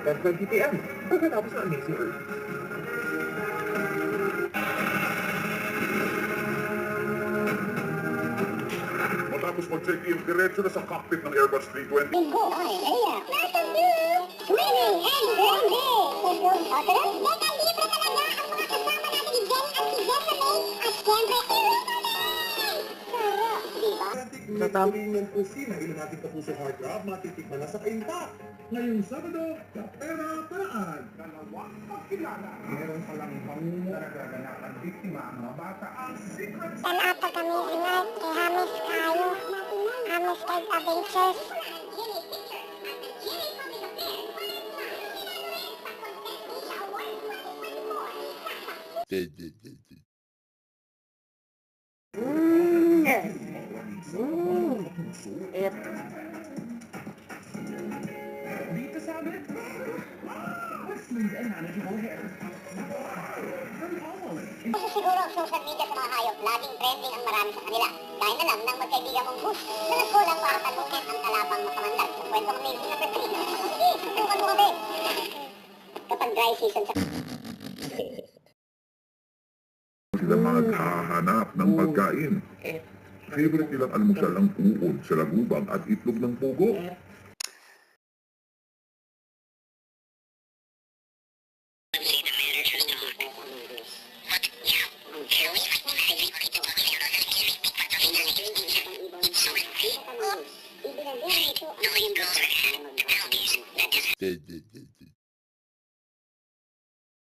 10:20 PM, pagkatapos ng Amazing Earth. Matapos mag-check-in, diretso na sa cockpit ng Airbus 320. Bingo! Ay, Mountain Dew! Swimming and brandy! Bingo! O, tara! Teka, libre talaga ang mga kasama natin ni Jen at si Jessamine at siyempre si Rosalie! Sarap, di ba? Natawin ng kusina, ilan natin kapuso hard rock, matitikman na sa kainta. Ngayong Sabado, Kapera Paraan. Dalawang pagkilala. Meron palang panguno na nagaganap ang biktima ang mga bata ang secret. Tanata kami ingat, ihamis kayo. Hamis kay Avengers. Dito sa amin, smooth and manageable hair. From Palmolive. Kasi siguro ang social media sa mga hayop, laging trending ang marami sa kanila. Dahil na lang ng magkaibigan mong Goose na nagkulang para talukin ang kalapang makamandag sa kwentong amazing na Petrino. Sige, susukan mo kami! Kapag dry season sa... Sila maghahanap ng pagkain. Favorite nilang almusal ang uod sa lagubang at itlog ng pugo.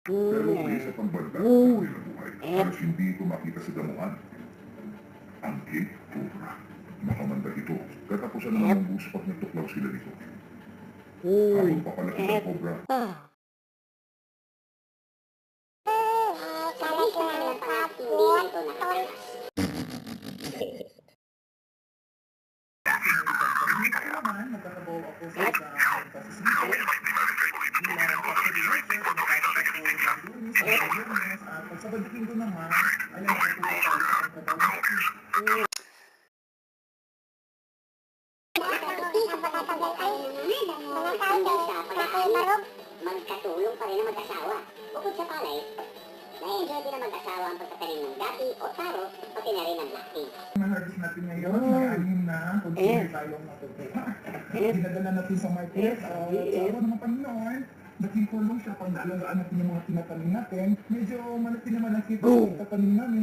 Pero may isa pang banda sa kanilang buhay halos hindi ito makita sa damuhan. Ang King Cobra. Makamanda ito. Katapusan naman ng bus pag natuklaw sila nito. Habang papalaki ng Cobra, Naman, magkakabaw ako sa pasisito. Bilang kapatid sa nakakatapo ng lunes at lunes at pag Sabado Linggo naman, alam mo kung tayo sa pagkakabaw. Magkatulong pa rin ang mag-asawa. Bukod sa palay, na-enjoy din ang mag-asawa ang pagtatanim ng gabi o taro, pati na rin ang blackpink. Mahagis natin ngayon, may anim na consumer tayong matutuwa. Dinadala natin sa market, sabi naman Panginoon, naging tulong siya pag naalagaan natin yung mga tinatanim natin. Medyo malaki naman ang kita sa tatanim namin.